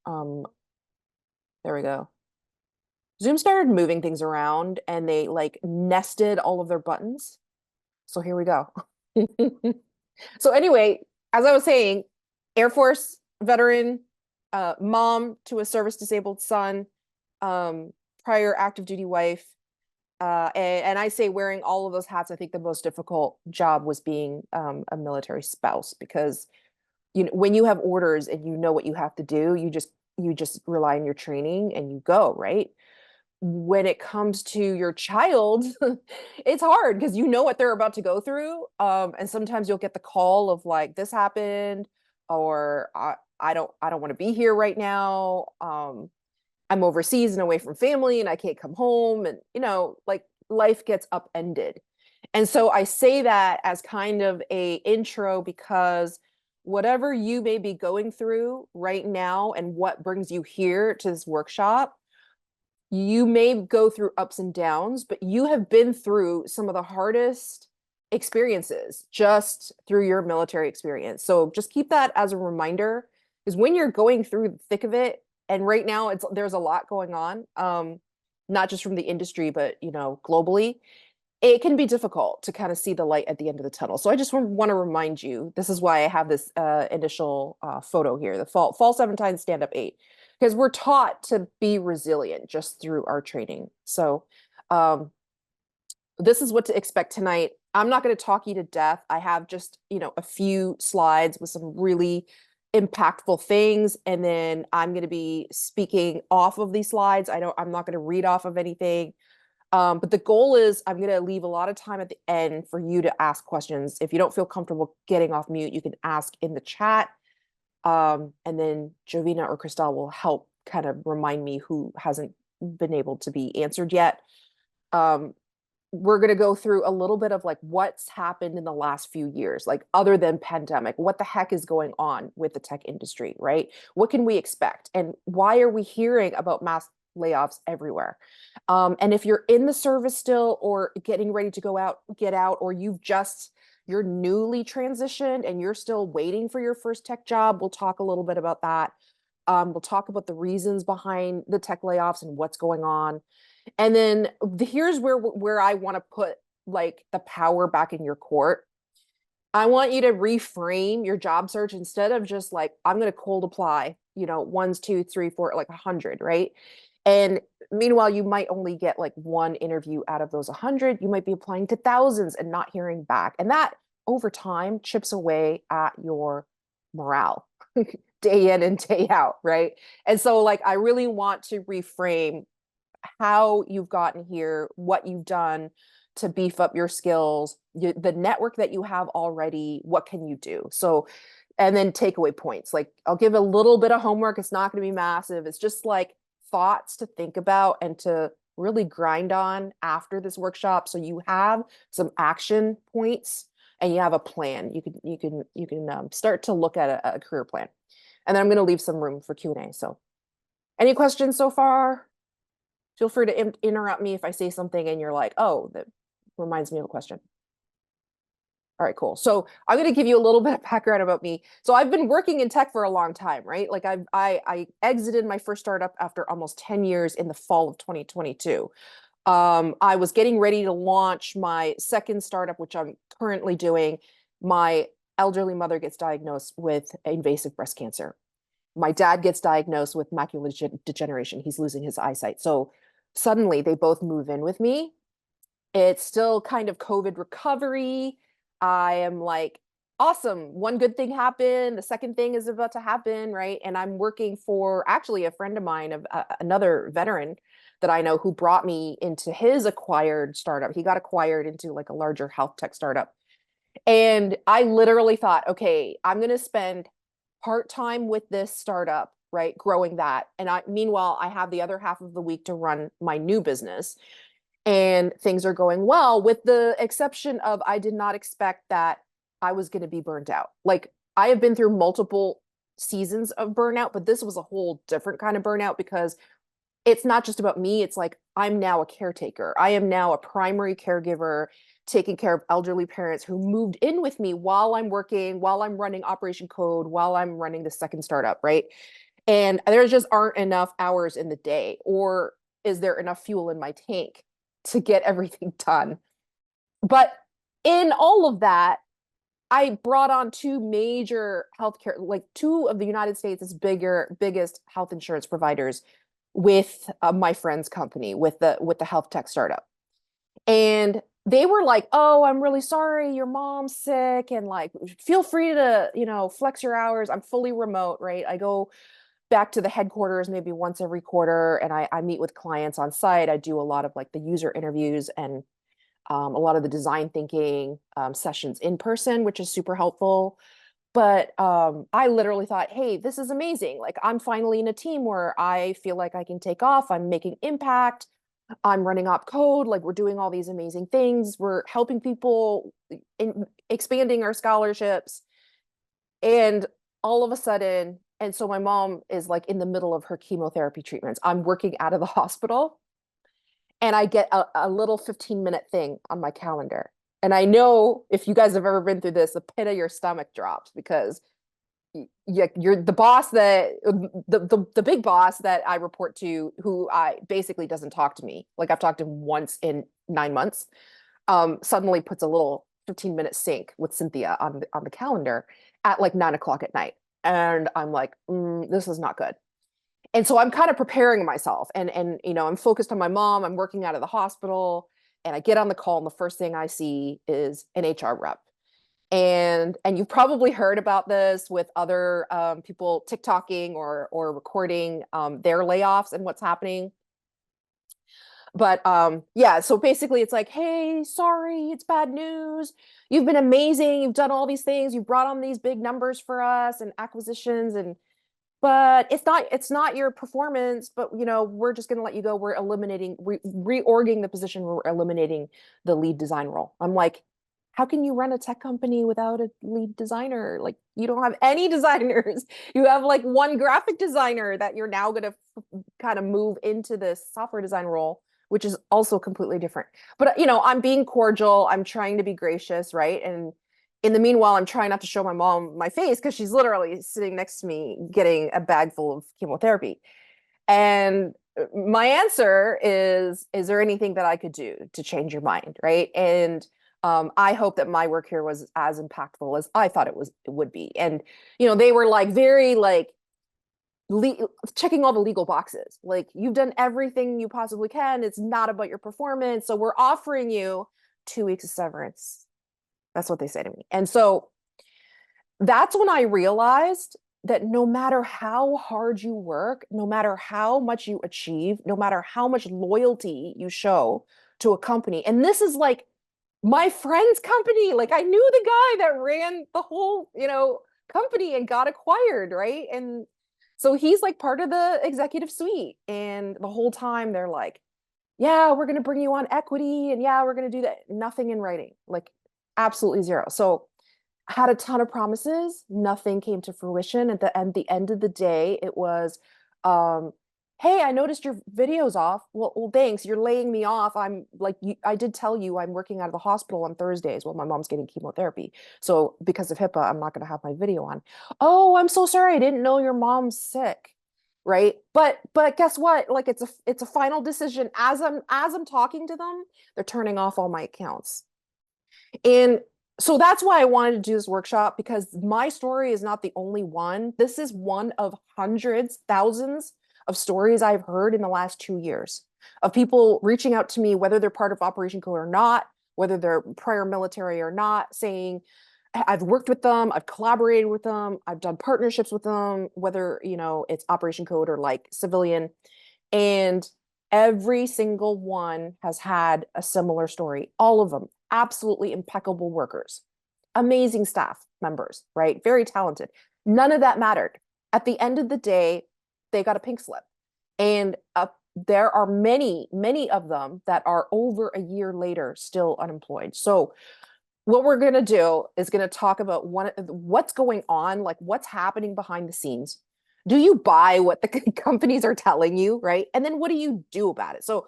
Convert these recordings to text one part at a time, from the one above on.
Um, there we go. Zoom started moving things around and they like nested all of their buttons. So here we go. So anyway, as I was saying, Air Force veteran, mom to a service disabled son, um, prior active duty wife. And I say wearing all of those hats, I think the most difficult job was being a military spouse because when you have orders and you know what you have to do, you just rely on your training and you go, right? When it comes to your child, it's hard because you know what they're about to go through. And sometimes you'll get the call of like, this happened, or I don't want to be here right now. I'm overseas and away from family and I can't come home. And, like life gets upended. And so I say that as kind of a intro because whatever you may be going through right now and what brings you here to this workshop, you may go through ups and downs, but you have been through some of the hardest experiences just through your military experience. So just keep that as a reminder because when you're going through the thick of it, and right now there's a lot going on, not just from the industry, but globally, it can be difficult to kind of see the light at the end of the tunnel. So I just want to remind you, this is why I have this initial photo here, the fall 7 times, stand up 8, because we're taught to be resilient just through our training. So um, this is what to expect tonight. I'm not going to talk you to death. I have just, a few slides with some really impactful things. And then I'm going to be speaking off of these slides. I'm not going to read off of anything. But the goal is I'm going to leave a lot of time at the end for you to ask questions. If you don't feel comfortable getting off mute, you can ask in the chat. And then Jovina or Christelle will help kind of remind me who hasn't been able to be answered yet. Um, we're going to go through a little bit of like what's happened in the last few years, like other than pandemic, what the heck is going on with the tech industry, right? What can we expect? And why are we hearing about mass layoffs everywhere? And if you're in the service still or getting ready to get out, or you're newly transitioned and you're still waiting for your first tech job, we'll talk a little bit about that. We'll talk about the reasons behind the tech layoffs and what's going on. And then here's where I want to put like the power back in your court. I want you to reframe your job search instead of just like, I'm going to cold apply, ones, two, three, four, like 100, right? And meanwhile, you might only get like one interview out of those 100. You might be applying to thousands and not hearing back. And that over time chips away at your morale day in and day out, right? And so like, I really want to reframe how you've gotten here, what you've done to beef up your skills, the network that you have already, what can you do? So, and then takeaway points. Like I'll give a little bit of homework. It's not going to be massive. It's just like thoughts to think about and to really grind on after this workshop. So you have some action points and you have a plan. You can start to look at a career plan. And then I'm going to leave some room for Q&A. So any questions so far? Feel free to interrupt me if I say something and you're like, oh, that reminds me of a question. All right, cool. So I'm going to give you a little bit of background about me. So I've been working in tech for a long time, right? Like I exited my first startup after almost 10 years in the fall of 2022. I was getting ready to launch my second startup, which I'm currently doing. My elderly mother gets diagnosed with invasive breast cancer. My dad gets diagnosed with macular degeneration. He's losing his eyesight. So suddenly they both move in with me. It's still kind of COVID recovery. I am like, awesome. One good thing happened. The second thing is about to happen, right? And I'm working for actually a friend of mine, of another veteran that I know who brought me into his acquired startup. He got acquired into like a larger health tech startup. And I literally thought, okay, I'm going to spend part-time with this startup, right? Growing that. And meanwhile, I have the other half of the week to run my new business and things are going well, with the exception of I did not expect that I was going to be burnt out. Like I have been through multiple seasons of burnout, but this was a whole different kind of burnout because it's not just about me. It's like I'm now a caretaker. I am now a primary caregiver taking care of elderly parents who moved in with me while I'm working, while I'm running Operation Code, while I'm running the second startup, right? and there just aren't enough hours in the day, or is there enough fuel in my tank to get everything done? But in all of that, I brought on two major healthcare, like two of the United States' biggest health insurance providers with my friend's company, with the health tech startup. And they were like, "Oh, I'm really sorry, your mom's sick, and like, feel free to, flex your hours. I'm fully remote, right? I go back to the headquarters maybe once every quarter, and I meet with clients on site. I do a lot of like the user interviews and a lot of the design thinking sessions in person, which is super helpful. But I literally thought, hey, this is amazing. Like, I'm finally in a team where I feel like I can take off. I'm making impact. I'm running up code. Like, we're doing all these amazing things. We're helping people, expanding our scholarships. And all of a sudden, and so my mom is like in the middle of her chemotherapy treatments. I'm working out of the hospital, and I get a little 15-minute thing on my calendar. And I know if you guys have ever been through this, the pit of your stomach drops because you're the boss that the big boss that I report to, who I basically doesn't talk to me. Like, I've talked to him once in 9 months. Suddenly puts a little 15-minute sync with Cynthia on the calendar at like 9 o'clock at night. And I'm like, this is not good. And so I'm kind of preparing myself, and I'm focused on my mom. I'm working out of the hospital, and I get on the call, and the first thing I see is an HR rep. And you've probably heard about this with other people TikToking or recording their layoffs and what's happening. But yeah, so basically it's like, hey, sorry, it's bad news. You've been amazing. You've done all these things. You brought on these big numbers for us and acquisitions, and but it's not your performance. But we're just going to let you go. We're eliminating, reorging the position. We're eliminating the lead design role. I'm like, how can you run a tech company without a lead designer? Like, you don't have any designers. You have like one graphic designer that you're now going to kind of move into this software design role, which is also completely different. But I'm being cordial. I'm trying to be gracious, right? And in the meanwhile, I'm trying not to show my mom my face because she's literally sitting next to me getting a bag full of chemotherapy. And my answer is there anything that I could do to change your mind, right? And I hope that my work here was as impactful as I thought it would be. And they were like very like checking all the legal boxes. Like, you've done everything you possibly can. It's not about your performance, so we're offering you 2 weeks of severance. That's what they say to me. And so that's when I realized that no matter how hard you work, no matter how much you achieve, no matter how much loyalty you show to a company, and this is like my friend's company. Like, I knew the guy that ran the whole, company and got acquired, right? And so he's like part of the executive suite. And the whole time they're like, yeah, we're going to bring you on equity. And yeah, we're going to do that. Nothing in writing, like absolutely zero. So I had a ton of promises. Nothing came to fruition. At the end of the day, it was, hey, I noticed your video's off. Well, thanks. You're laying me off. I'm like, I did tell you I'm working out of the hospital on Thursdays while my mom's getting chemotherapy. So because of HIPAA, I'm not going to have my video on. Oh, I'm so sorry. I didn't know your mom's sick. Right. But guess what? Like, it's a final decision. As I'm talking to them, they're turning off all my accounts. And so that's why I wanted to do this workshop, because my story is not the only one. This is one of hundreds, thousands of stories I've heard in the last 2 years of people reaching out to me, whether they're part of Operation Code or not, whether they're prior military or not, saying, I've worked with them, I've collaborated with them, I've done partnerships with them, whether, it's Operation Code or like civilian. And every single one has had a similar story. All of them, absolutely impeccable workers, amazing staff members, right? Very talented. None of that mattered. At the end of the day, they got a pink slip. And there are many, many of them that are over a year later still unemployed. So what we're going to do is going to talk about what's going on, like what's happening behind the scenes. Do you buy what the companies are telling you, right? And then what do you do about it? So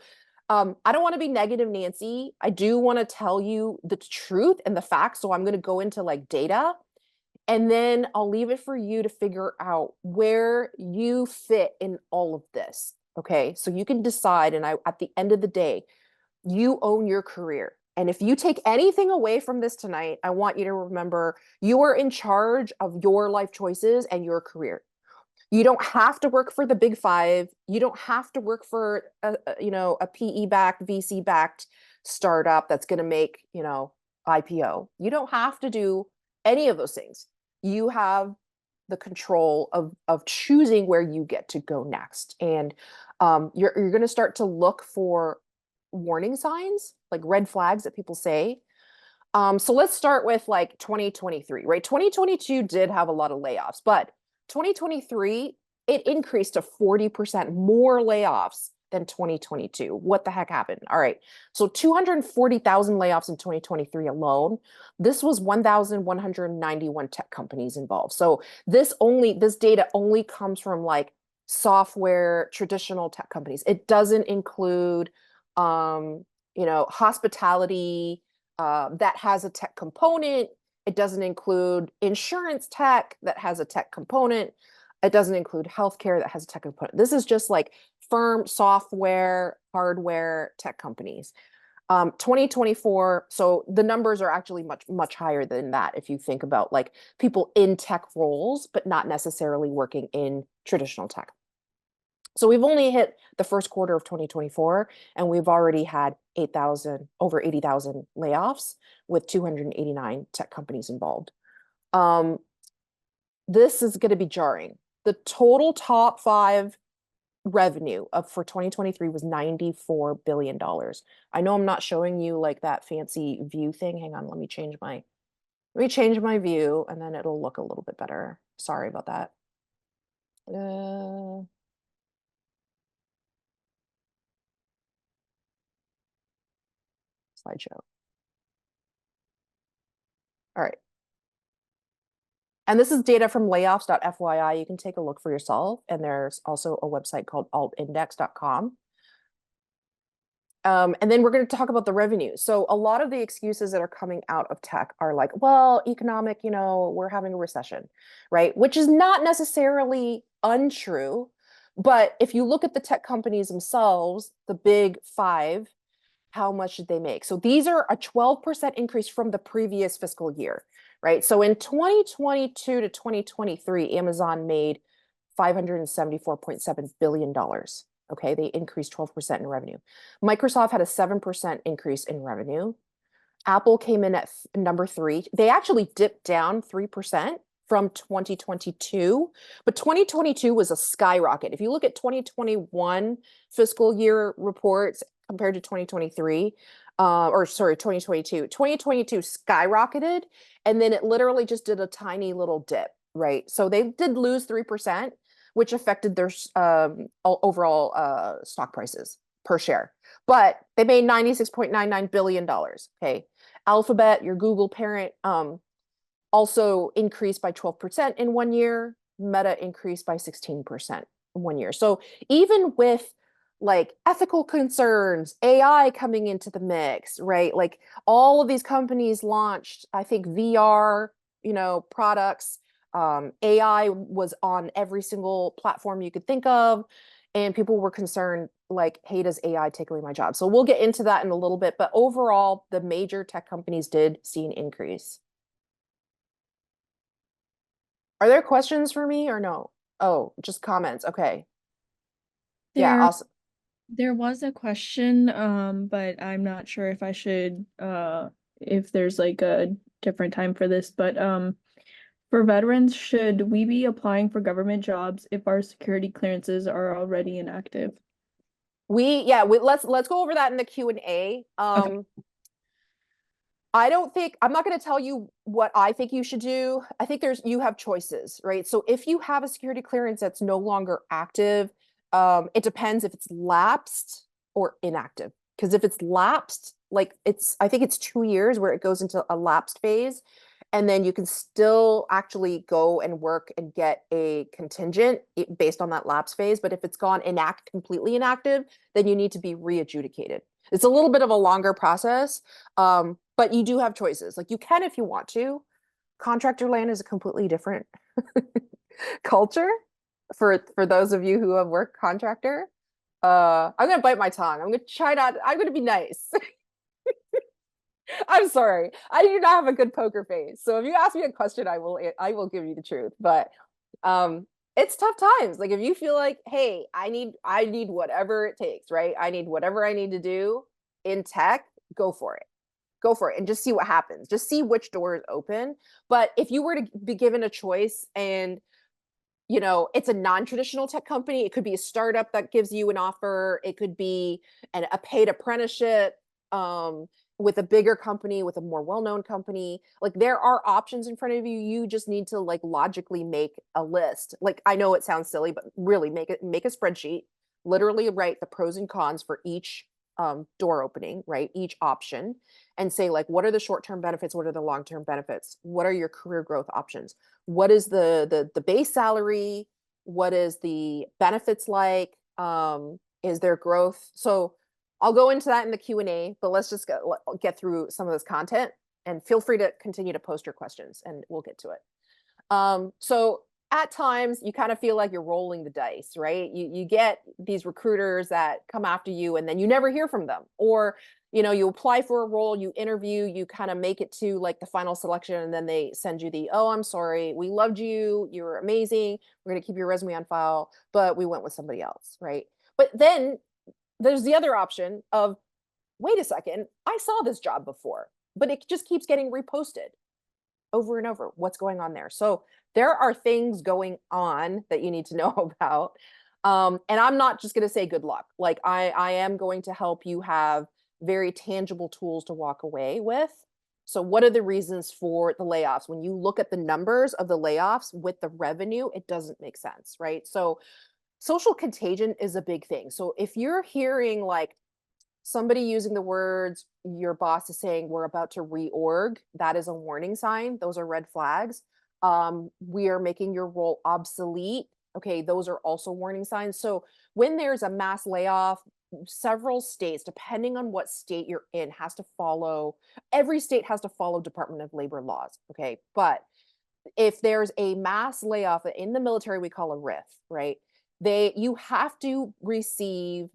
I don't want to be negative, Nancy. I do want to tell you the truth and the facts. So I'm going to go into like data. And then I'll leave it for you to figure out where you fit in all of this. Okay. So you can decide. And at the end of the day, you own your career. And if you take anything away from this tonight, I want you to remember you are in charge of your life choices and your career. You don't have to work for the big five. You don't have to work for a PE backed, VC backed startup that's going to make, IPO. You don't have to do any of those things. You have the control of choosing where you get to go next. And you're going to start to look for warning signs, like red flags that people say. So let's start with like 2023, right? 2022 did have a lot of layoffs, but 2023, it increased to 40% more layoffs than 2022. What the heck happened? All right. So 240,000 layoffs in 2023 alone. This was 1,191 tech companies involved. So this data only comes from like software, traditional tech companies. It doesn't include, hospitality, that has a tech component. It doesn't include insurance tech that has a tech component. It doesn't include healthcare that has a tech component. This is just like firm software, hardware, tech companies. 2024, so the numbers are actually much, much higher than that if you think about like people in tech roles, but not necessarily working in traditional tech. So we've only hit the first quarter of 2024, and we've already had over 80,000 layoffs with 289 tech companies involved. This is going to be jarring. The total top five revenue for 2023 was $94 billion. I know I'm not showing you like that fancy view thing. Hang on, let me change my view, and then it'll look a little bit better. Sorry about that. Slideshow. All right. And this is data from layoffs.fyi. You can take a look for yourself. And there's also a website called altindex.com. And then we're going to talk about the revenue. So a lot of the excuses that are coming out of tech are like, well, economic, we're having a recession, right? Which is not necessarily untrue. But if you look at the tech companies themselves, the big five, how much did they make? So these are a 12% increase from the previous fiscal year, right? So in 2022 to 2023, Amazon made $574.7 billion. Okay, they increased 12% in revenue. Microsoft had a 7% increase in revenue. Apple came in at number 3. They actually dipped down 3% from 2022, but 2022 was a skyrocket. If you look at 2021 fiscal year reports compared to 2023, 2022, 2022 skyrocketed, and then it literally just did a tiny little dip, right? So they did lose 3%, which affected their overall stock prices per share. But they made $96.99 billion. Okay. Alphabet, your Google parent, also increased by 12% in 1 year. Meta increased by 16% in 1 year. So even with like ethical concerns, AI coming into the mix, right? Like all of these companies launched, I think, VR, products. AI was on every single platform you could think of, and people were concerned like, hey, does AI take away my job? So we'll get into that in a little bit, but overall, the major tech companies did see an increase. Are there questions for me or no? Oh, just comments. Okay. Yeah, There awesome. there was a question, but I'm not sure if there's like a different time for this, but for veterans, should we be applying for government jobs if our security clearances are already inactive? Let's go over that in the Q&A. Okay. I'm not going to tell you what I think you should do. I think you have choices, right? So if you have a security clearance that's no longer active, it depends if it's lapsed or inactive. Because if it's lapsed, I think it's 2 years where it goes into a lapsed phase, and then you can still actually go and work and get a contingent based on that lapse phase. But if it's gone completely inactive, then you need to be re-adjudicated. It's a little bit of a longer process, but you do have choices. Like you can if you want to. Contractor land is a completely different culture for those of you who have worked contractor. I'm gonna bite my tongue. I'm gonna be nice. I'm sorry. I do not have a good poker face. So if you ask me a question, I will give you the truth. But um it's tough times. Like if you feel like, hey, I need whatever it takes, right? I need whatever I need to do in tech, go for it. Go for it and just see what happens. Just see which doors open. But if you were to be given a choice and it's a non-traditional tech company. It could be a startup that gives you an offer. It could be a paid apprenticeship with a bigger company, with a more well-known company. Like there are options in front of you. You just need to like logically make a list. Like I know it sounds silly, but really make a spreadsheet. Literally write the pros and cons for each door opening, right? Each option, and say like, what are the short-term benefits? What are the long-term benefits? What are your career growth options? What is the base salary? What is the benefits like? Is there growth? So I'll go into that in the Q&A, but let's just get through some of this content, and feel free to continue to post your questions and we'll get to it. So at times you kind of feel like you're rolling the dice, right? You get these recruiters that come after you and then you never hear from them. Or, you apply for a role, you interview, you kind of make it to like the final selection, and then they send you oh, I'm sorry, we loved you, you were amazing, we're going to keep your resume on file, but we went with somebody else, right? But then there's the other option of, wait a second, I saw this job before, but it just keeps getting reposted over and over. What's going on there? So there are things going on that you need to know about. And I'm not just going to say good luck. Like I am going to help you have very tangible tools to walk away with. So what are the reasons for the layoffs? When you look at the numbers of the layoffs with the revenue, it doesn't make sense, right? So social contagion is a big thing. So if you're hearing like somebody using the words, your boss is saying we're about to reorg, that is a warning sign. Those are red flags. We are making your role obsolete. Okay, those are also warning signs. So when there's a mass layoff, several states, depending on what state you're in, every state has to follow Department of Labor laws. Okay, but if there's a mass layoff in the military, we call a RIF, right? You have to receive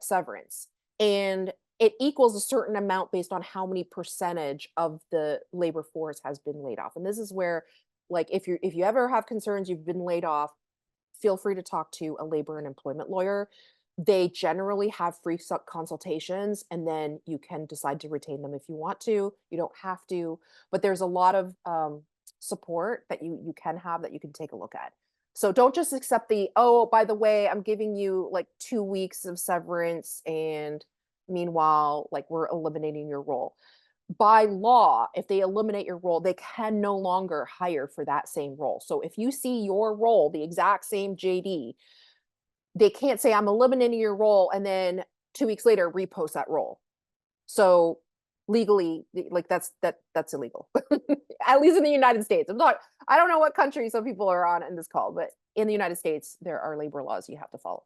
severance, and it equals a certain amount based on how many percentage of the labor force has been laid off. And this is where, like, if you ever have concerns, you've been laid off, feel free to talk to a labor and employment lawyer. They generally have free consultations, and then you can decide to retain them if you want to. You don't have to, but there's a lot of support that you can have that you can take a look at. So don't just accept oh, by the way, I'm giving you like 2 weeks of severance, and meanwhile, like we're eliminating your role. By law, if they eliminate your role, they can no longer hire for that same role. So if you see your role, the exact same JD, they can't say I'm eliminating your role and then 2 weeks later repost that role. So legally, like that's illegal. At least in the United States. I don't know what country some people are on in this call, but in the United States, there are labor laws you have to follow.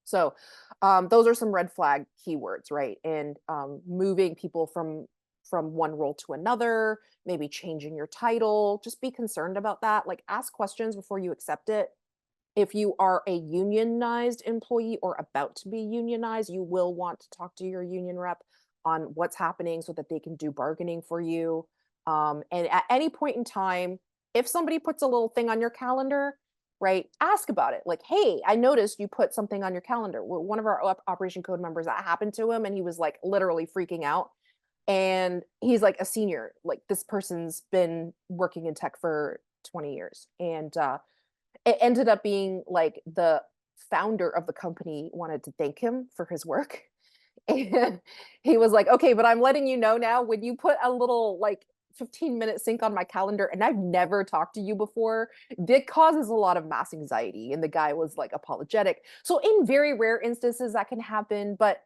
So those are some red flag keywords, right? And moving people from one role to another, maybe changing your title. Just be concerned about that. Like ask questions before you accept it. If you are a unionized employee or about to be unionized, you will want to talk to your union rep on what's happening so that they can do bargaining for you. And at any point in time, if somebody puts a little thing on your calendar, right, ask about it. Like, hey, I noticed you put something on your calendar. One of our Operation Code members, that happened to him, and he was like literally freaking out. And he's like a senior. Like this person's been working in tech for 20 years. And it ended up being like the founder of the company wanted to thank him for his work. And he was like, okay, but I'm letting you know now, when you put a little like 15-minute sync on my calendar and I've never talked to you before, it causes a lot of mass anxiety. And the guy was like apologetic. So in very rare instances that can happen, but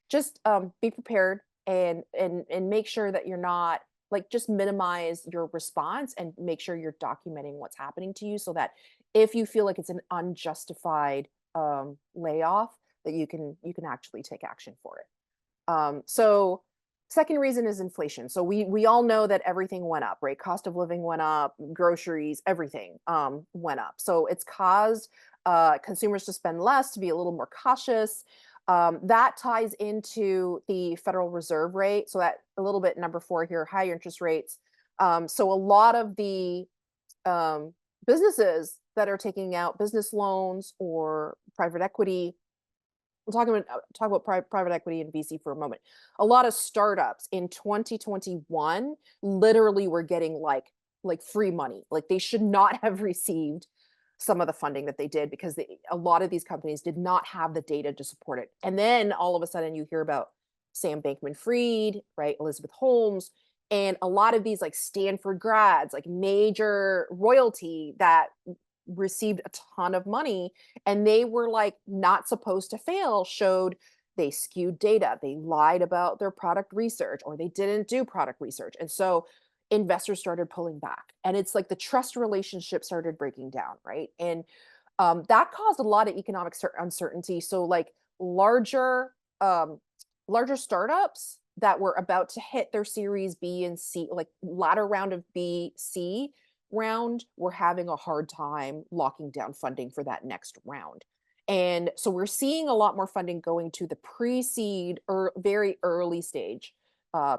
just be prepared and make sure that you're not like, just minimize your response and make sure you're documenting what's happening to you so that if you feel like it's an unjustified layoff, that you can actually take action for it. So Second reason is inflation. So we all know that everything went up, right? Cost of living went up, groceries, everything went up. So it's caused consumers to spend less, to be a little more cautious. That ties into the Federal Reserve rate. So that a little bit number four here, higher interest rates. So a lot of the um, businesses that are taking out business loans or private equity, we'll talk about private equity and VC for a moment. A lot of startups in 2021 literally were getting like free money. Like they should not have received some of the funding that they did because a lot of these companies did not have the data to support it. And then all of a sudden you hear about Sam Bankman-Fried, right? Elizabeth Holmes, and a lot of these like Stanford grads, like major royalty that received a ton of money and they were like not supposed to fail, showed they skewed data, they lied about their product research, or they didn't do product research. And so investors started pulling back. And it's like the trust relationship started breaking down, right? And that caused a lot of economic uncertainty. So like larger um, larger startups that were about to hit their series B and C, like latter round of B, C round, were having a hard time locking down funding for that next round. And so we're seeing a lot more funding going to the pre-seed or very early stage,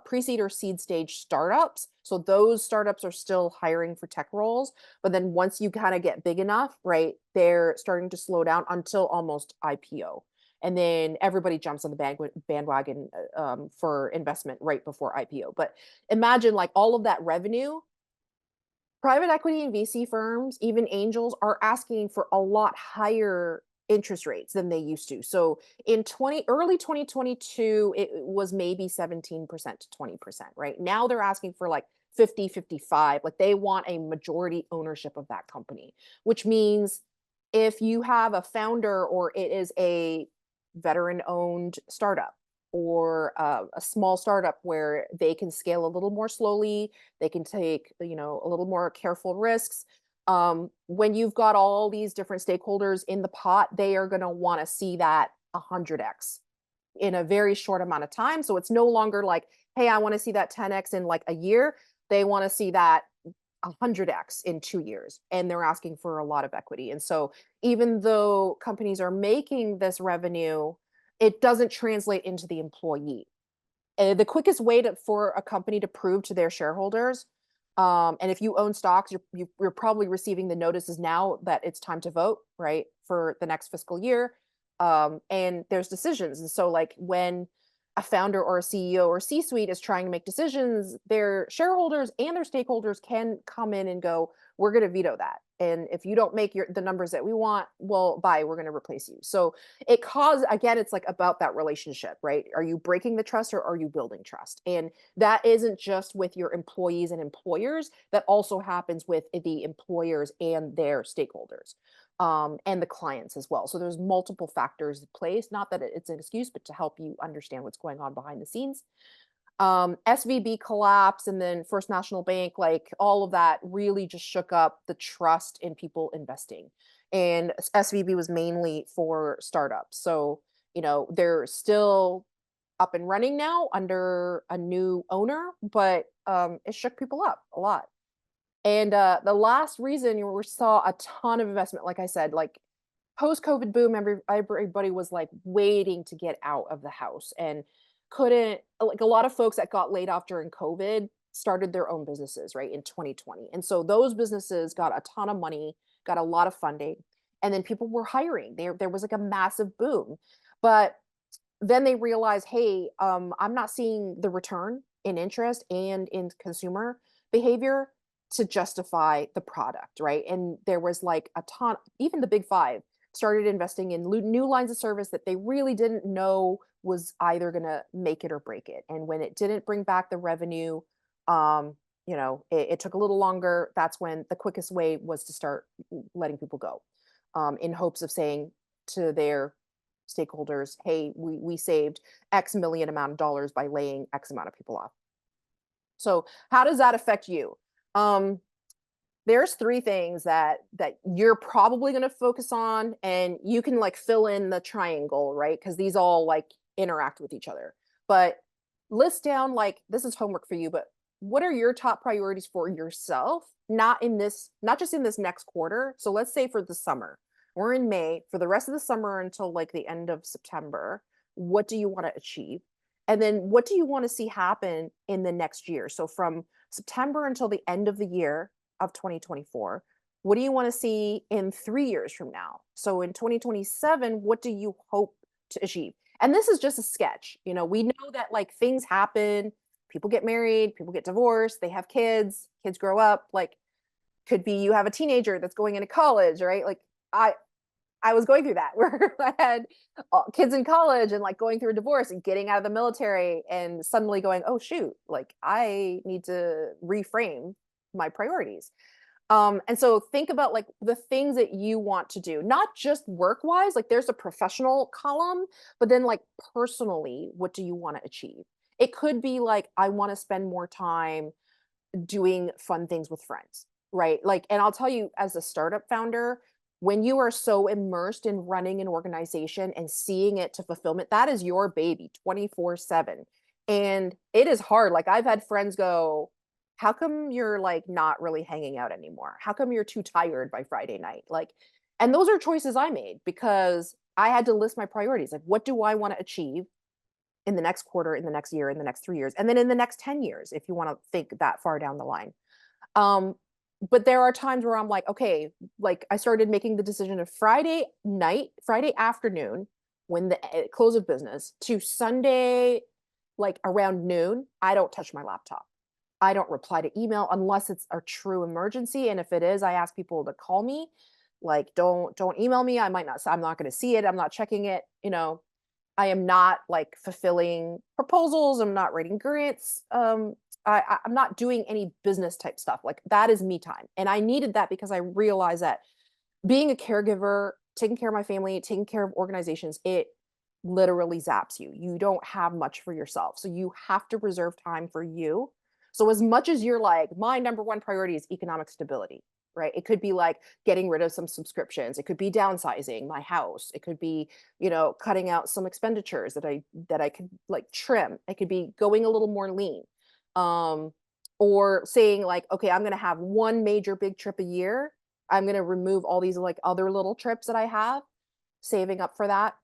pre-seed or seed stage startups. So those startups are still hiring for tech roles, but then once you kind of get big enough, right, they're starting to slow down until almost IPO. And then everybody jumps on the bandwagon for investment right before IPO. But imagine like all of that revenue. Private equity and VC firms, even angels, are asking for a lot higher interest rates than they used to. So in early 2022, it was maybe 17% to 20%, right? Now they're asking for like 50, 55. Like they want a majority ownership of that company, which means if you have a founder or it is a veteran owned startup or a small startup where they can scale a little more slowly, they can take, you know, a little more careful risks. When you've got all these different stakeholders in the pot, they are going to want to see that 100x in a very short amount of time. So it's no longer like, hey, I want to see that 10x in like a year. They want to see that 100x in 2 years, and they're asking for a lot of equity. And so even though companies are making this revenue, it doesn't translate into the employee. The quickest way for a company to prove to their shareholders, and if you own stocks, you're probably receiving the notices now that it's time to vote, right, for the next fiscal year. And there's decisions. And so like when a founder or a CEO or C-suite is trying to make decisions, their shareholders and their stakeholders can come in and go, we're going to veto that. And if you don't make the numbers that we want, well, bye, we're going to replace you. So it caused, again, it's like about that relationship, right? Are you breaking the trust or are you building trust? And that isn't just with your employees and employers, that also happens with the employers and their stakeholders. And the clients as well. So there's multiple factors in place. Not that it's an excuse, but to help you understand what's going on behind the scenes. SVB collapse and then First National Bank, like all of that really just shook up the trust in people investing. And SVB was mainly for startups. So, you know, they're still up and running now under a new owner, but it shook people up a lot. And the last reason we saw a ton of investment, like I said, like post-COVID boom, everybody was like waiting to get out of the house and couldn't, like a lot of folks that got laid off during COVID started their own businesses, right, in 2020. And so those businesses got a ton of money, got a lot of funding, and then people were hiring. There was like a massive boom. But then they realized, hey, I'm not seeing the return in interest and in consumer behavior to justify the product, right? And there was like a ton, even the big five started investing in new lines of service that they really didn't know was either going to make it or break it. And when it didn't bring back the revenue, you know, it took a little longer. That's when the quickest way was to start letting people go, in hopes of saying to their stakeholders, hey, we saved X million amount of dollars by laying X amount of people off. So how does that affect you? Um, there's three things that you're probably going to focus on, and you can like fill in the triangle, right? Because these all like interact with each other. But list down like this is homework for you, but what are your top priorities for yourself? Not just in this next quarter. So let's say for the summer, we're in May, for the rest of the summer until like the end of September. What do you want to achieve? And then what do you want to see happen in the next year? So from September until the end of the year of 2024, what do you want to see in 3 years from now? So in 2027, what do you hope to achieve? And this is just a sketch. We know that like things happen, people get married, people get divorced, they have kids grow up. Like, could be you have a teenager that's going into college, right? Like, I was going through that where I had kids in college and like going through a divorce and getting out of the military and suddenly going, oh shoot, like I need to reframe my priorities. And so think about like the things that you want to do, not just work wise, like there's a professional column, but then like personally, what do you want to achieve? It could be like, I want to spend more time doing fun things with friends, right? Like, and I'll tell you, as a startup founder, when you are so immersed in running an organization and seeing it to fulfillment, that is your baby 24/7. And it is hard. Like, I've had friends go, how come you're like not really hanging out anymore? How come you're too tired by Friday night? Like, and those are choices I made because I had to list my priorities. Like, what do I want to achieve in the next quarter, in the next year, in the next 3 years, and then in the next 10 years, if you want to think that far down the line. Um, but there are times where I'm like, okay, like I started making the decision of Friday night, Friday afternoon, when the close of business, to Sunday, like around noon, I don't touch my laptop. I don't reply to email unless it's a true emergency. And if it is, I ask people to call me. Like, don't email me. I'm not going to see it. I'm not checking it. I am not like fulfilling proposals. I'm not writing grants. I'm not doing any business type stuff. Like, that is me time. And I needed that because I realized that being a caregiver, taking care of my family, taking care of organizations, it literally zaps you. You don't have much for yourself. So you have to reserve time for you. So as much as you're like, my number one priority is economic stability, right? It could be like getting rid of some subscriptions. It could be downsizing my house. It could be, cutting out some expenditures that I could like trim. It could be going a little more lean. Um, or saying like, okay, I'm gonna have one major big trip a year. I'm gonna remove all these like other little trips that I have, saving up for that.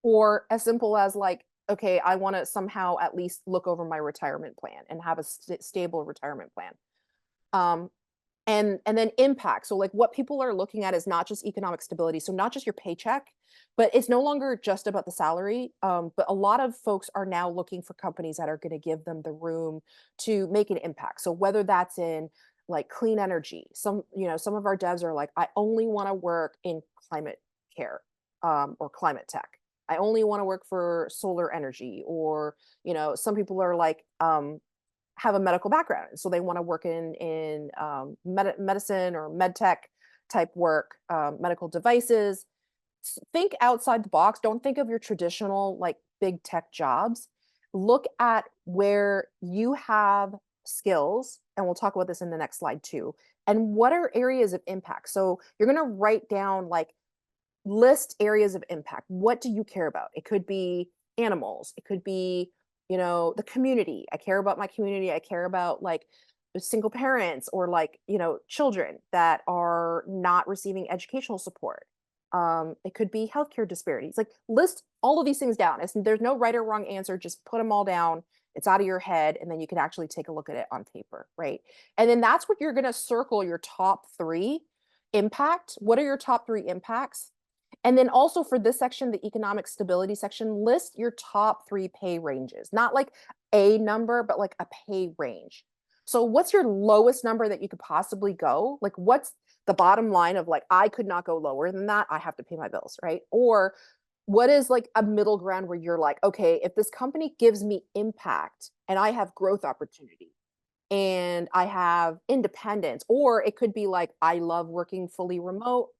Or as simple as like, okay, I want to somehow at least look over my retirement plan and have a stable retirement plan. Um, and then impact. So like what people are looking at is not just economic stability. So not just your paycheck, but it's no longer just about the salary. But a lot of folks are now looking for companies that are going to give them the room to make an impact. So whether that's in like clean energy, some of our devs are like, I only want to work in climate care, or climate tech. I only want to work for solar energy, or some people are like, have a medical background, so they want to work in medicine or med tech type work, medical devices. Think outside the box. Don't think of your traditional like big tech jobs. Look at where you have skills, and we'll talk about this in the next slide too. And what are areas of impact? So you're going to write down like, list areas of impact. What do you care about? It could be animals. It could be, the community. I care about my community. I care about like single parents, or like, children that are not receiving educational support. It could be healthcare disparities. Like, list all of these things down. There's no right or wrong answer. Just put them all down. It's out of your head, and then you can actually take a look at it on paper, right? And then that's what you're going to circle your top three impact. What are your top three impacts? And then also for this section, the economic stability section, list your top three pay ranges, not like a number, but like a pay range. So what's your lowest number that you could possibly go? Like, what's the bottom line of like, I could not go lower than that. I have to pay my bills, right? Or what is like a middle ground where you're like, okay, if this company gives me impact and I have growth opportunity and I have independence, or it could be like, I love working fully remote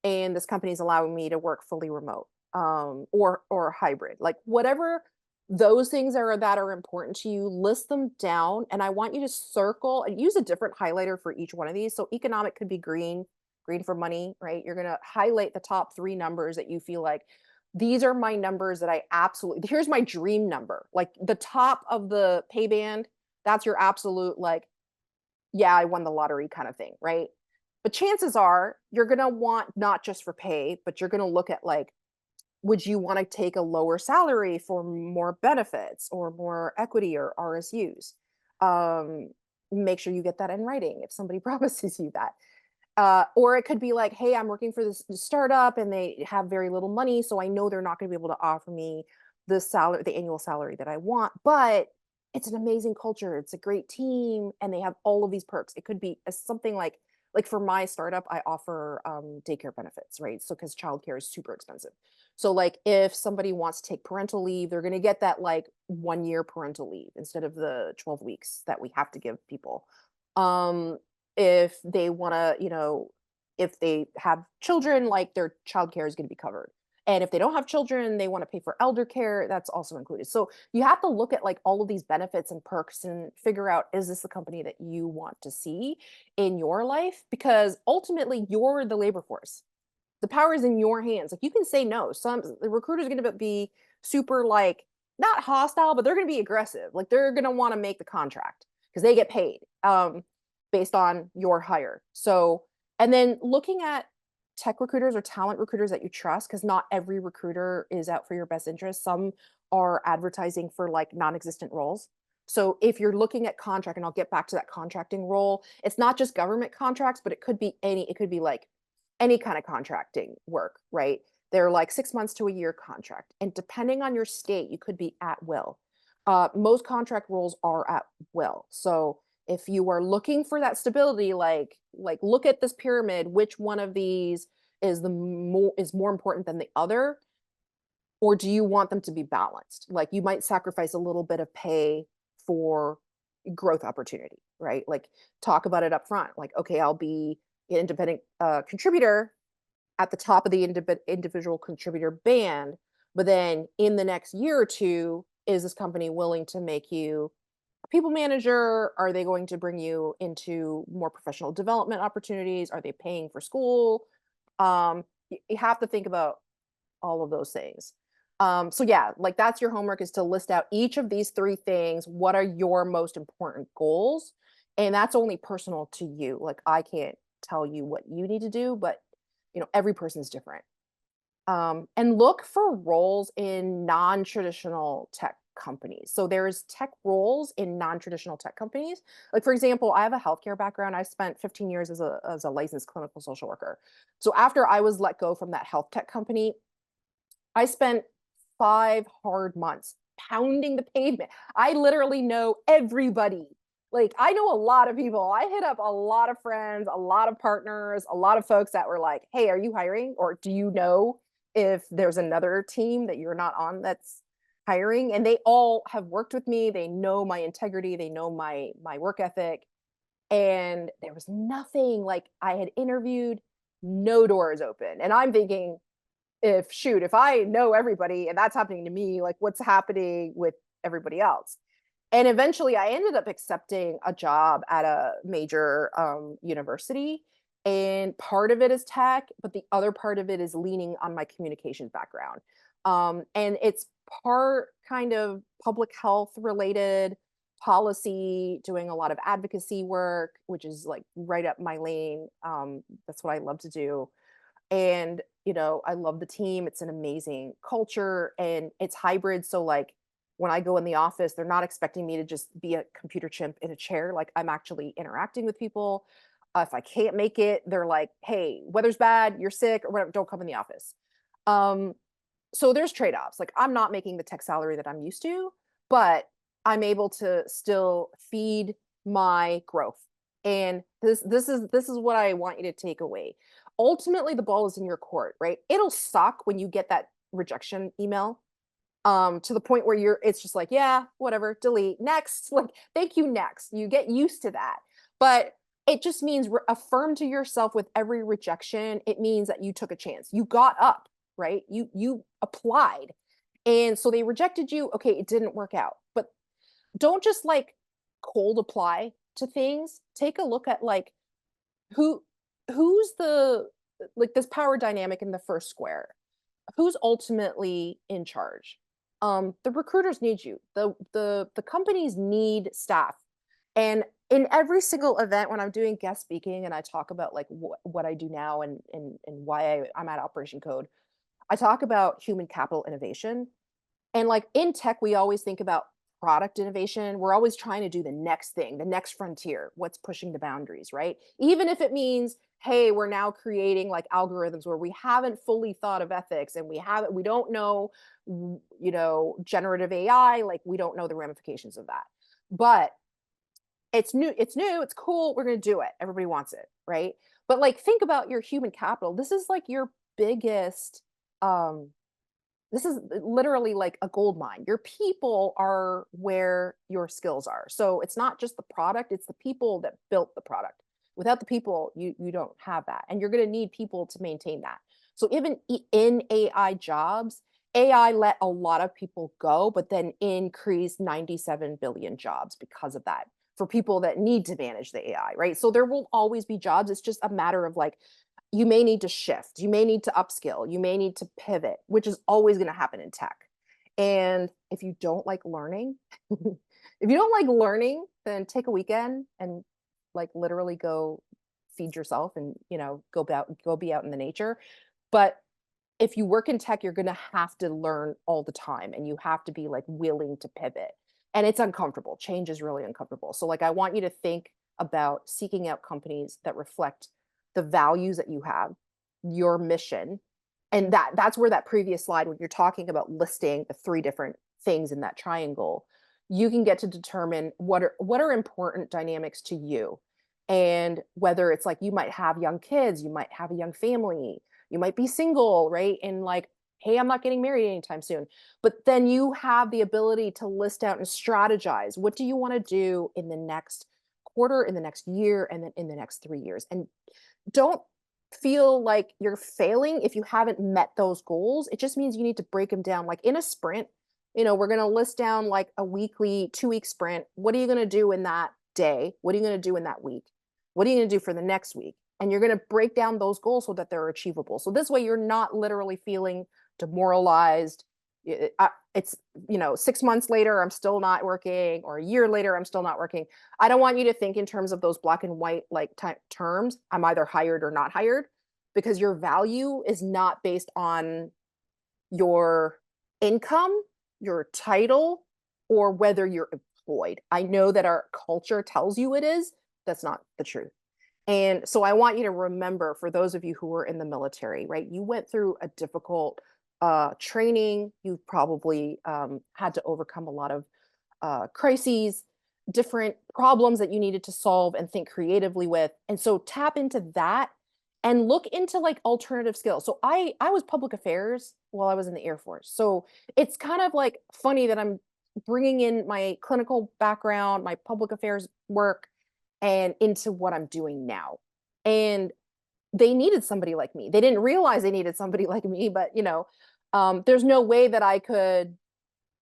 and this company is allowing me to work fully remote, or hybrid, like whatever those things are that are important to you, list them down. And I want you to circle and use a different highlighter for each one of these. So economic could be green, green for money, right? You're going to highlight the top three numbers that you feel like these are my numbers that I absolutely, here's my dream number. Like the top of the pay band, that's your absolute, like, yeah, I won the lottery kind of thing, right? But chances are you're going to want not just for pay, but you're going to look at like, would you want to take a lower salary for more benefits or more equity or RSUs? Um, Make sure you get that in writing if somebody promises you that. Or it could be like, hey, I'm working for this startup and they have very little money, so I know they're not going to be able to offer me the salary, the annual salary that I want, but it's an amazing culture. It's a great team, and they have all of these perks. It could be something like for my startup, I offer daycare benefits, right? So because childcare is super expensive. So like if somebody wants to take parental leave, they're going to get that like 1 year parental leave instead of the 12 weeks that we have to give people. Um, if they wanna, if they have children, like, their childcare is gonna be covered. And if they don't have children, they wanna pay for elder care, that's also included. So, you have to look at, like, all of these benefits and perks and figure out, is this the company that you want to see in your life? Because ultimately, you're the labor force. The power is in your hands. Like, you can say no. The recruiter's gonna be super, like, not hostile, but they're gonna be aggressive. Like, they're gonna wanna make the contract because they get paid, based on your hire. So, and then looking at tech recruiters or talent recruiters that you trust, because not every recruiter is out for your best interest. Some are advertising for, like, non-existent roles. So if you're looking at contract, and I'll get back to that contracting role, it's not just government contracts, but it could be like any kind of contracting work, right? They're like 6 months to a year contract. And depending on your state, you could be at will. Most contract roles are at will. So if you are looking for that stability, like look at this pyramid, which one of these is more important than the other? Or do you want them to be balanced? Like you might sacrifice a little bit of pay for growth opportunity, right? Like talk about it up front. Like, okay, I'll be an independent contributor at the top of the individual contributor band, but then in the next year or two, is this company willing to make you a people manager? Are they going to bring you into more professional development opportunities? Are they paying for school? You have to think about all of those things. So yeah, like that's your homework, is to list out each of these three things. What are your most important goals? And that's only personal to you. Like I can't tell you what you need to do, but every person's different. And look for roles in non-traditional tech companies. So there's tech roles in non-traditional tech companies. Like for example, I have a healthcare background. I spent 15 years as a licensed clinical social worker. So after I was let go from that health tech company, I spent 5 hard months pounding the pavement. I literally know everybody. Like, I know a lot of people. I hit up a lot of friends, a lot of partners, a lot of folks that were like, "Hey, are you hiring? Or do you know if there's another team that you're not on that's hiring?" And they all have worked with me. They know my integrity, they know my work ethic, and there was nothing. Like, I had interviewed, no doors open. And I'm thinking, if I know everybody and that's happening to me, like what's happening with everybody else? And eventually I ended up accepting a job at a major university. And part of it is tech, but the other part of it is leaning on my communications background. And it's part kind of public health related, policy, doing a lot of advocacy work, which is like right up my lane. That's what I love to do. And I love the team. It's an amazing culture, and it's hybrid. So like when I go in the office, they're not expecting me to just be a computer chimp in a chair. Like I'm actually interacting with people. If I can't make it, they're like, "Hey, weather's bad, you're sick or whatever, don't come in the office." um so there's trade-offs. Like I'm not making the tech salary that I'm used to, but I'm able to still feed my growth. And this is what I want you to take away. Ultimately, the ball is in your court, right? It'll suck when you get that rejection email, to the point where it's just like, yeah, whatever, delete, next, like, thank you, next. You get used to that. But it just means affirm to yourself with every rejection. It means that you took a chance. You got up, right? You applied. And so they rejected you. Okay, it didn't work out. But don't just like cold apply to things. Take a look at like who who's the like this power dynamic in the first square. who's ultimately in charge? The recruiters need you. The companies need staff. And in every single event when I'm doing guest speaking and I talk about like what I do now and why I'm at Operation Code, I talk about human capital innovation. And like in tech, we always think about product innovation. We're always trying to do the next thing, the next frontier, what's pushing the boundaries, right? Even if it means, hey, we're now creating like algorithms where we haven't fully thought of ethics and we don't know, generative AI, like we don't know the ramifications of that. But it's cool, we're going to do it. Everybody wants it, right? But like think about your human capital. This is like your biggest um this is literally like a gold mine. Your people are where your skills are. So it's not just the product, it's the people that built the product. Without the people, you don't have that. And you're going to need people to maintain that. So even in AI jobs, AI let a lot of people go, but then increased 97 billion jobs because of that for people that need to manage the AI, right? So there will always be jobs. It's just a matter of like you may need to shift, you may need to upskill, you may need to pivot, which is always going to happen in tech. And if you don't like learning, if you don't like learning, then take a weekend and like literally go feed yourself and go be out in the nature. But if you work in tech, you're going to have to learn all the time and you have to be like willing to pivot. And it's uncomfortable. Change is really uncomfortable. So like I want you to think about seeking out companies that reflect the values that you have, your mission. And that's where that previous slide when you're talking about listing the three different things in that triangle, you can get to determine what are important dynamics to you. And whether it's like you might have young kids, you might have a young family, you might be single, right? And like, hey, I'm not getting married anytime soon. But then you have the ability to list out and strategize. What do you want to do in the next quarter, in the next year, and then in the next 3 years? And don't feel like you're failing if you haven't met those goals. It just means you need to break them down. Like in a sprint, we're going to list down like a weekly, 2 week sprint. What are you going to do in that day? What are you going to do in that week? What are you going to do for the next week? And you're going to break down those goals so that they're achievable. So this way you're not literally feeling demoralized. It's 6 months later I'm still not working, or a year later I'm still not working. I don't want you to think in terms of those black and white like terms. I'm either hired or not hired, because your value is not based on your income, your title, or whether you're employed. I know that our culture tells you it is. That's not the truth. And so I want you to remember, for those of you who were in the military, right? You went through a difficult training. You've probably had to overcome a lot of crises, different problems that you needed to solve and think creatively with. And so tap into that and look into like alternative skills. So I was public affairs while I was in the Air Force. So it's kind of like funny that I'm bringing in my clinical background, my public affairs work, and into what I'm doing now. And they needed somebody like me. They didn't realize they needed somebody like me, but there's no way that I could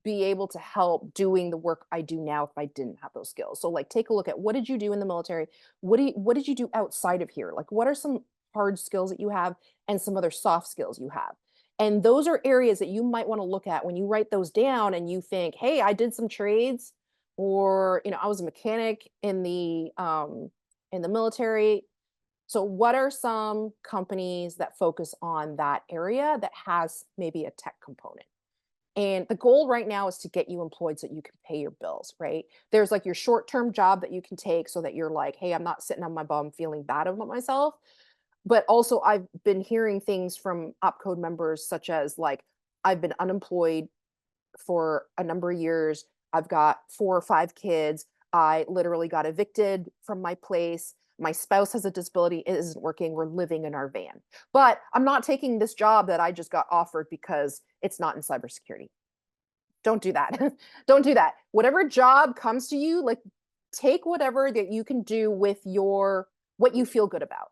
be able to help doing the work I do now if I didn't have those skills. So like take a look at, what did you do in the military? What did you do outside of here? Like what are some hard skills that you have and some other soft skills you have? And those are areas that you might want to look at when you write those down and you think, hey, I did some trades, or I was a mechanic in the military. So what are some companies that focus on that area that has maybe a tech component? And the goal right now is to get you employed so that you can pay your bills, right? There's like your short-term job that you can take so that you're like, hey, I'm not sitting on my bum feeling bad about myself. But also I've been hearing things from opcode members such as like, I've been unemployed for a number of years. I've got 4 or 5 kids. I literally got evicted from my place. My spouse has a disability. It isn't working. We're living in our van. But I'm not taking this job that I just got offered because it's not in cybersecurity. Don't do that. Don't do that. Whatever job comes to you, like take whatever that you can do with what you feel good about,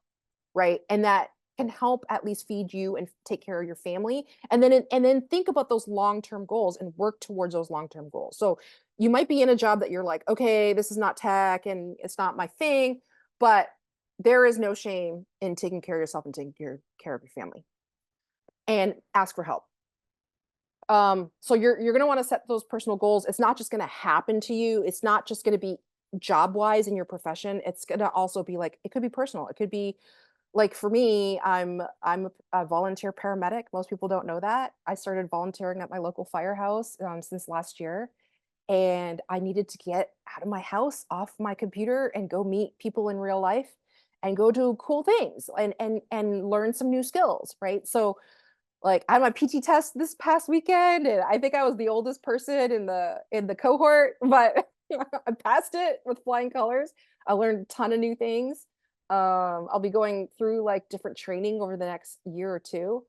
right? And that can help at least feed you and take care of your family. And then think about those long-term goals and work towards those long-term goals. So you might be in a job that you're like, okay, this is not tech and it's not my thing, but there is no shame in taking care of yourself and taking care of your family. and ask for help. So you're going to want to set those personal goals. It's not just going to happen to you. It's not just going to be job wise in your profession. It's going to also be like, it could be personal. It could be like, for me, I'm a volunteer paramedic. Most people don't know that. I started volunteering at my local firehouse since last year, and I needed to get out of my house, off my computer, and go meet people in real life, and go do cool things, and learn some new skills, right? So like, I had my PT test this past weekend, and I think I was the oldest person in the cohort, but I passed it with flying colors. I learned a ton of new things. I'll be going through like different training over the next year or two,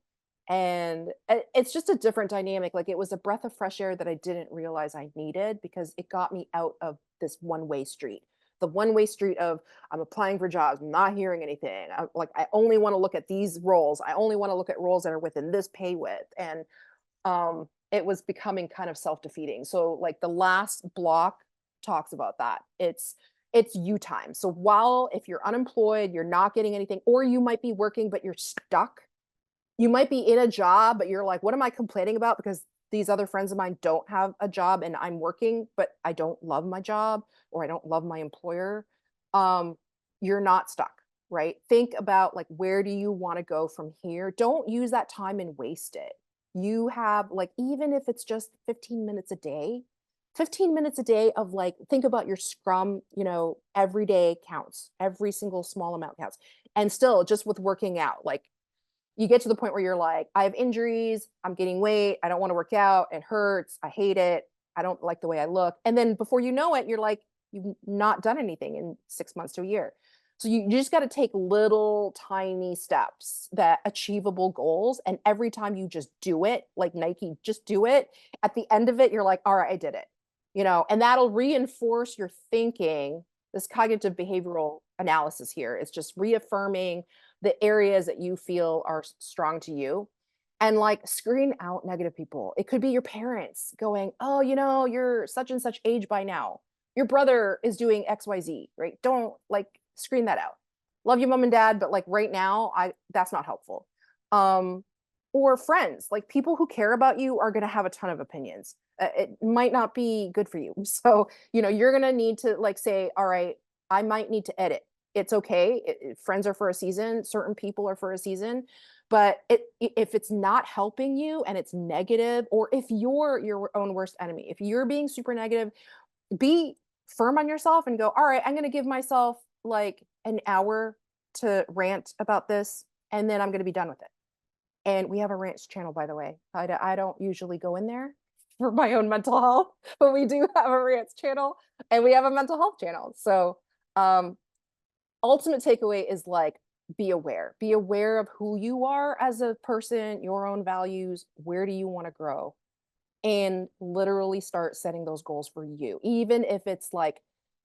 and it's just a different dynamic. Like, it was a breath of fresh air that I didn't realize I needed, because it got me out of this one-way street. The one-way street of, I'm applying for jobs, I'm not hearing anything. I only want to look at these roles. I only want to look at roles that are within this pay width. And it was becoming kind of self-defeating. So like the last block talks about that. It's you time. So while, if you're unemployed, you're not getting anything, or you might be working but you're stuck, you might be in a job, but you're like, what am I complaining about? Because these other friends of mine don't have a job and I'm working, but I don't love my job, or I don't love my employer. Um, you're not stuck, right? Think about, like, where do you want to go from here? Don't use that time and waste it. You have, like, even if it's just 15 minutes a day, 15 minutes a day of, like, think about your scrum, every day counts. Every single small amount counts. And still, just with working out, like, you get to the point where you're like, I have injuries, I'm gaining weight, I don't want to work out, it hurts, I hate it, I don't like the way I look. And then before you know it, you're like, you've not done anything in 6 months to a year. So you just got to take little tiny steps, that achievable goals. And every time you just do it, like Nike, just do it. At the end of it, you're like, all right, I did it. And that'll reinforce your thinking. This cognitive behavioral analysis here is just reaffirming the areas that you feel are strong to you, and like screen out negative people. It could be your parents going, oh, you're such and such age by now, your brother is doing XYZ, right? Don't, like, screen that out. Love you, mom and dad, but like right now, I that's not helpful. um or friends, like people who care about you are going to have a ton of opinions. It might not be good for you. So you're going to need to, like, say, all right, I might need to edit. It's okay. Friends are for a season. Certain people are for a season. But if it's not helping you and it's negative, or if you're your own worst enemy, if you're being super negative, be firm on yourself and go, all right, I'm going to give myself like an hour to rant about this, and then I'm going to be done with it. And we have a rant channel, by the way. I don't usually go in there for my own mental health, but we do have a rant channel, and we have a mental health channel. So, um, ultimate takeaway is like, be aware of who you are as a person, your own values, where do you want to grow, and literally start setting those goals for you. Even if it's like,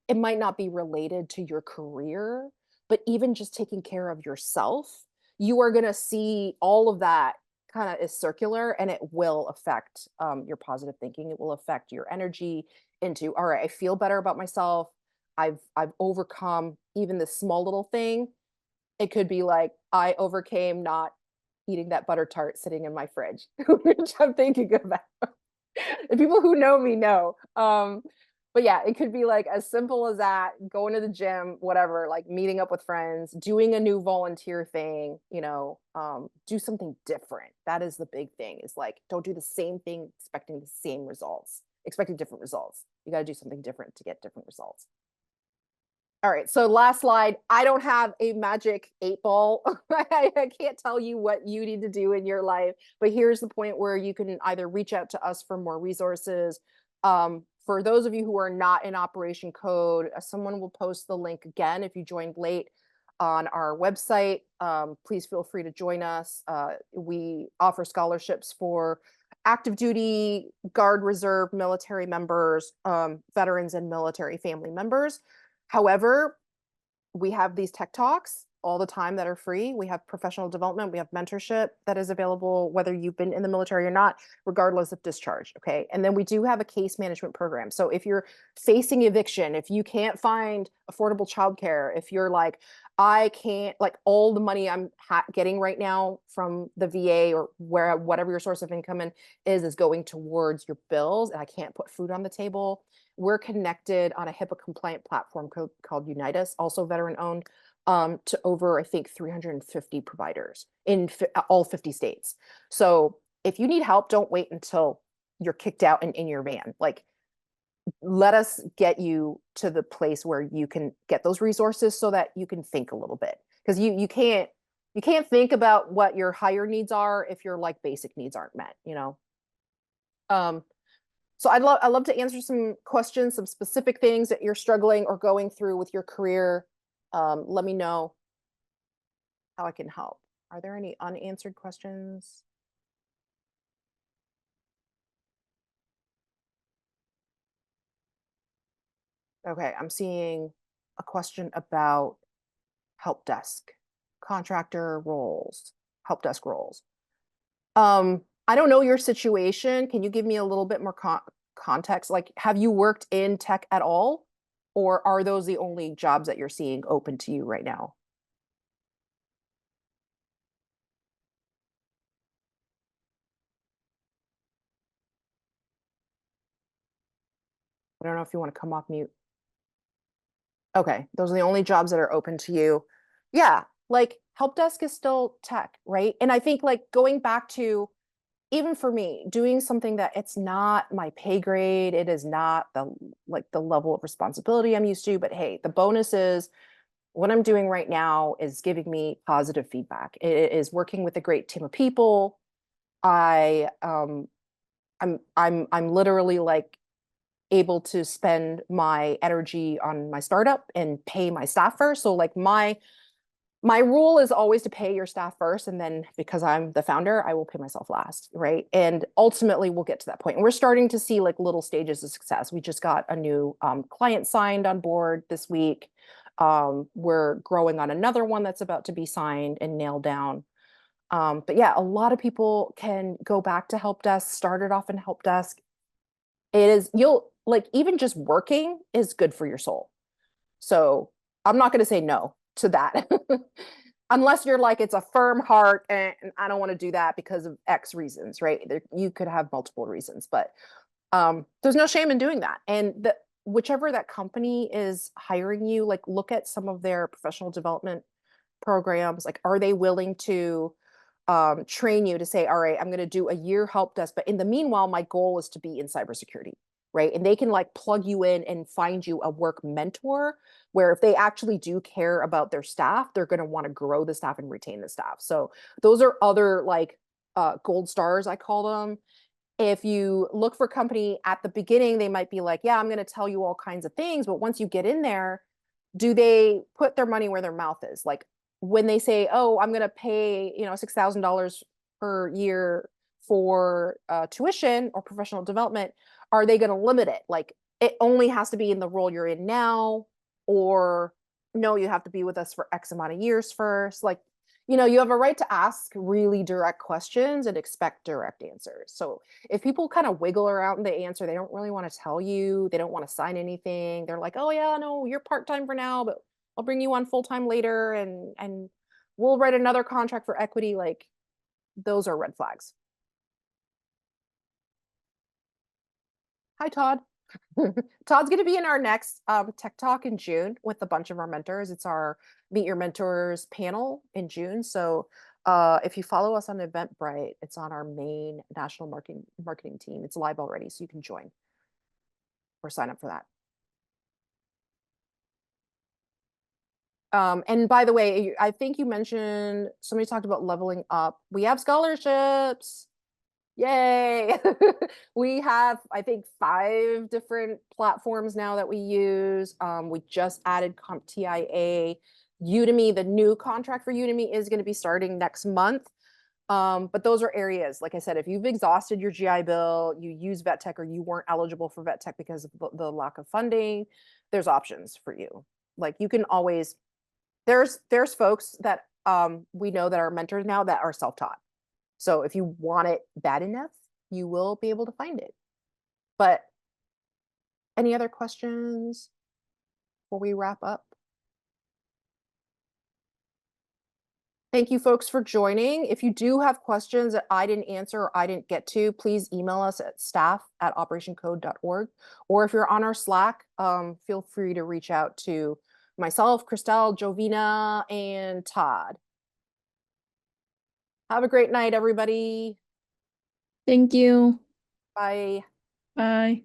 it might not be related to your career, but even just taking care of yourself, you are going to see all of that kind of is circular, and it will affect your positive thinking. It will affect your energy into, all right, I feel better about myself. I've overcome even this small little thing. It could be like, I overcame not eating that butter tart sitting in my fridge, which I'm thinking about. The people who know me know. But yeah, it could be like as simple as that, going to the gym, whatever, like meeting up with friends, doing a new volunteer thing, do something different. That is the big thing, is like, don't do the same thing expecting the same results, expecting different results. You got to do something different to get different results. All right, so last slide. I don't have a magic 8 ball. I can't tell you what you need to do in your life, but here's the point where you can either reach out to us for more resources. For those of you who are not in Operation Code, someone will post the link again if you joined late on our website. Please feel free to join us. We offer scholarships for active duty, Guard, Reserve, military members, veterans, and military family members. However, we have these tech talks all the time that are free. We have professional development, we have mentorship that is available, whether you've been in the military or not, regardless of discharge. Okay. And then we do have a case management program. So if you're facing eviction, if you can't find affordable childcare, if you're like, I can't, like all the money I'm getting right now from the VA or where whatever your source of income is going towards your bills, and I can't put food on the table. We're connected on a HIPAA compliant platform called Unitas, also veteran owned, to over, I think, 350 providers in all 50 states. So if you need help, don't wait until you're kicked out and in your van. Like, let us get you to the place where you can get those resources so that you can think a little bit, because you can't think about what your higher needs are if your like basic needs aren't met, you know. um so I'd love to answer some questions, some specific things that you're struggling or going through with your career. Let me know how I can help. Are there any unanswered questions? Okay, I'm seeing a question about help desk, contractor roles, help desk roles. I don't know your situation. Can you give me a little bit more context? Like, have you worked in tech at all? Or are those the only jobs that you're seeing open to you right now? I don't know if you want to come off mute. Okay, those are the only jobs that are open to you. Yeah, like help desk is still tech, right? And I think like going back to, even for me, doing something that it's not my pay grade, it is not the like the level of responsibility I'm used to, but hey, the bonus is what I'm doing right now is giving me positive feedback. It is working with a great team of people. I I'm literally like able to spend my energy on my startup and pay my staff first. So like my rule is always to pay your staff first, and then because I'm the founder, I will pay myself last, right? And ultimately we'll get to that point. And we're starting to see like little stages of success. We just got a new client signed on board this week. We're growing on another one that's about to be signed and nailed down. But yeah, a lot of people can go back to help desk, started off in help desk. It is, you'll like, even just working is good for your soul. So I'm not going to say no to that. Unless you're like, it's a firm heart and I don't want to do that because of X reasons, right? You could have multiple reasons, but there's no shame in doing that. And whichever that company is hiring you, like look at some of their professional development programs. Like, are they willing to train you to say, all right, I'm going to do a year help desk, but in the meanwhile, my goal is to be in cybersecurity, right? And they can like plug you in and find you a work mentor where if they actually do care about their staff, they're going to want to grow the staff and retain the staff. So those are other like gold stars, I call them. If you look for a company at the beginning, they might be like, yeah, I'm going to tell you all kinds of things. But once you get in there, do they put their money where their mouth is? Like when they say, oh, I'm going to pay, $6,000 per year for tuition or professional development, are they going to limit it? Like it only has to be in the role you're in now, or no, you have to be with us for X amount of years first. Like, you have a right to ask really direct questions and expect direct answers. So if people kind of wiggle around the answer, they don't really want to tell you, they don't want to sign anything. They're like, "Oh yeah, no, you're part-time for now, but I'll bring you on full-time later and we'll write another contract for equity." Like those are red flags. Hi, Todd. Todd's going to be in our next Tech Talk in June with a bunch of our mentors. It's our Meet Your Mentors panel in June. So if you follow us on Eventbrite, it's on our main national marketing team. It's live already, so you can join or sign up for that. And by the way, I think you mentioned somebody talked about leveling up. We have scholarships. Yay. We have, I think, 5 different platforms now that we use. We just added CompTIA. Udemy, the new contract for Udemy is going to be starting next month. But those are areas, like I said, if you've exhausted your GI Bill, you use vet tech, or you weren't eligible for vet tech because of the lack of funding, there's options for you. Like you can always there's folks that we know that are mentors now that are self-taught. So if you want it bad enough, you will be able to find it. But any other questions before we wrap up? Thank you folks for joining. If you do have questions that I didn't answer or I didn't get to, please email us at staff@operationcode.org. Or if you're on our Slack, feel free to reach out to myself, Christelle, Jovina, and Todd. Have a great night, everybody. Thank you. Bye. Bye.